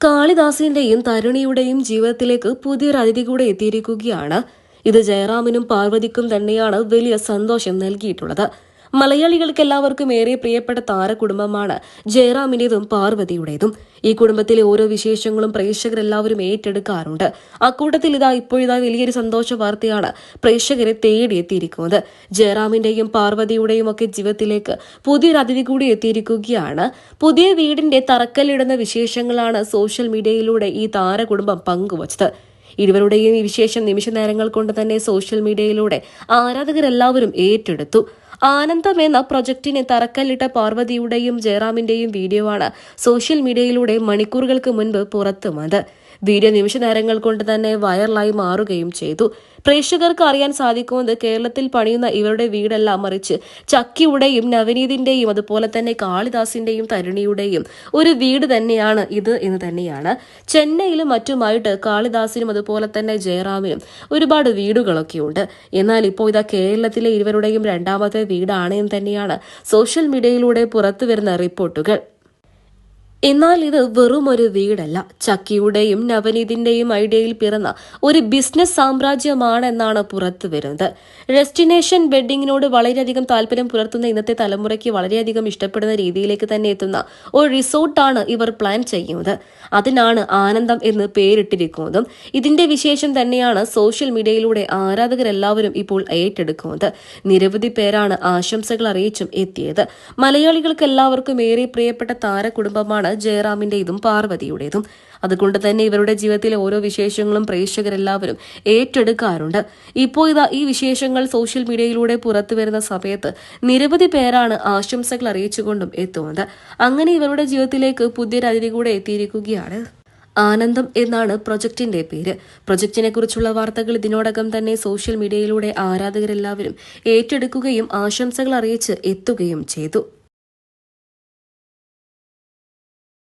കാളിദാസിന്റെയും തരുണിയുടെയും ജീവിതത്തിലേക്ക് പുതിയൊരു അതിഥി കൂടെ എത്തിയിരിക്കുകയാണ്. ഇത് ജയറാമിനും പാർവതിക്കും തന്നെയാണ് വലിയ സന്തോഷം നൽകിയിട്ടുള്ളത്. മലയാളികൾക്ക് എല്ലാവർക്കും ഏറെ പ്രിയപ്പെട്ട താരകുടുംബമാണ് ജയറാമിന്റേതും പാർവതിയുടേതും. ഈ കുടുംബത്തിലെ ഓരോ വിശേഷങ്ങളും പ്രേക്ഷകരെല്ലാവരും ഏറ്റെടുക്കാറുണ്ട്. അക്കൂട്ടത്തിൽ ഇപ്പോഴിതാ വലിയൊരു സന്തോഷ വാർത്തയാണ് പ്രേക്ഷകരെ തേടിയെത്തിയിരിക്കുന്നത്. ജയറാമിന്റെയും പാർവതിയുടെയും ഒക്കെ ജീവിതത്തിലേക്ക് പുതിയൊരു അതിഥി കൂടി എത്തിയിരിക്കുകയാണ്. പുതിയ വീടിന്റെ തറക്കല്ലിടുന്ന വിശേഷങ്ങളാണ് സോഷ്യൽ മീഡിയയിലൂടെ ഈ താരകുടുംബം പങ്കുവച്ചത്. ഇരുവരുടെയും ഈ വിശേഷം നിമിഷ നേരങ്ങൾ കൊണ്ട് തന്നെ സോഷ്യൽ മീഡിയയിലൂടെ ആരാധകരെല്ലാവരും ഏറ്റെടുത്തു. ആനന്ദം എന്ന പ്രൊജക്ടിന് തറക്കല്ലിട്ട പാർവതിയുടെയും ജയറാമിന്റെയും വീഡിയോ ആണ് സോഷ്യൽ മീഡിയയിലൂടെ മണിക്കൂറുകൾക്ക് മുൻപ് പുറത്തു വന്നത്. വീഡിയോ നിമിഷ നേരങ്ങൾ കൊണ്ട് തന്നെ വൈറലായി മാറുകയും ചെയ്തു. പ്രേക്ഷകർക്ക് അറിയാൻ സാധിക്കുന്നത് കേരളത്തിൽ പണിയുന്ന ഇവരുടെ വീടല്ല, മറിച്ച് ചക്കിയുടെയും നവനീതിന്റെയും അതുപോലെ തന്നെ കാളിദാസിന്റെയും തരുണിയുടെയും ഒരു വീട് തന്നെയാണ് ഇത് എന്ന് തന്നെയാണ്. ചെന്നൈയിലും മറ്റുമായിട്ട് കാളിദാസിനും അതുപോലെ തന്നെ ജയറാമിനും ഒരുപാട് വീടുകളൊക്കെ ഉണ്ട്. എന്നാൽ ഇപ്പോൾ കേരളത്തിലെ ഇരുവരുടെയും രണ്ടാമത്തെ വീടാണ് എന്ന് തന്നെയാണ് സോഷ്യൽ മീഡിയയിലൂടെ പുറത്തുവരുന്ന റിപ്പോർട്ടുകൾ. എന്നാൽ ഇത് വെറും ഒരു വീടല്ല, ചക്കിയുടെയും നവനീതിന്റെയും ഐഡിയയിൽ പിറന്ന ഒരു ബിസിനസ് സാമ്രാജ്യമാണെന്നാണ് പുറത്തു വരുന്നത്. ഡെസ്റ്റിനേഷൻ വെഡ്ഡിങ്ങിനോട് വളരെയധികം താല്പര്യം പുലർത്തുന്ന ഇന്നത്തെ തലമുറയ്ക്ക് വളരെയധികം ഇഷ്ടപ്പെടുന്ന രീതിയിലേക്ക് തന്നെ എത്തുന്ന ഒരു റിസോർട്ടാണ് ഇവർ പ്ലാൻ ചെയ്യുന്നത്. അതിനാണ് ആനന്ദം എന്ന് പേരിട്ടിരിക്കുന്നതും. ഇതിന്റെ വിശേഷം തന്നെയാണ് സോഷ്യൽ മീഡിയയിലൂടെ ആരാധകരെല്ലാവരും ഇപ്പോൾ ഏറ്റെടുക്കുന്നത്. നിരവധി പേരാണ് ആശംസകൾ അറിയിച്ചും എത്തിയത്. മലയാളികൾക്ക് എല്ലാവർക്കും ഏറെ പ്രിയപ്പെട്ട താരകുടുംബമാണ് ജയറാമിന്റേതും പാർവതിയുടേതും. അതുകൊണ്ട് തന്നെ ഇവരുടെ ജീവിതത്തിലെ ഓരോ വിശേഷങ്ങളും പ്രേക്ഷകരെല്ലാവരും ഏറ്റെടുക്കാറുണ്ട്. ഇപ്പോൾ ഈ വിശേഷങ്ങൾ സോഷ്യൽ മീഡിയയിലൂടെ പുറത്തു വരുന്ന സമയത്ത് നിരവധി പേരാണ് ആശംസകൾ അറിയിച്ചുകൊണ്ടും എത്തുന്നത്. അങ്ങനെ ഇവരുടെ ജീവിതത്തിലേക്ക് പുതിയൊരു അതിഥി കൂടെ എത്തിയിരിക്കുകയാണ്. ആനന്ദം എന്നാണ് പ്രൊജക്ടിന്റെ പേര്. പ്രൊജക്ടിനെ കുറിച്ചുള്ള വാർത്തകൾ ഇതിനോടകം തന്നെ സോഷ്യൽ മീഡിയയിലൂടെ ആരാധകരെല്ലാവരും ഏറ്റെടുക്കുകയും ആശംസകൾ അറിയിച്ച് എത്തുകയും ചെയ്തു.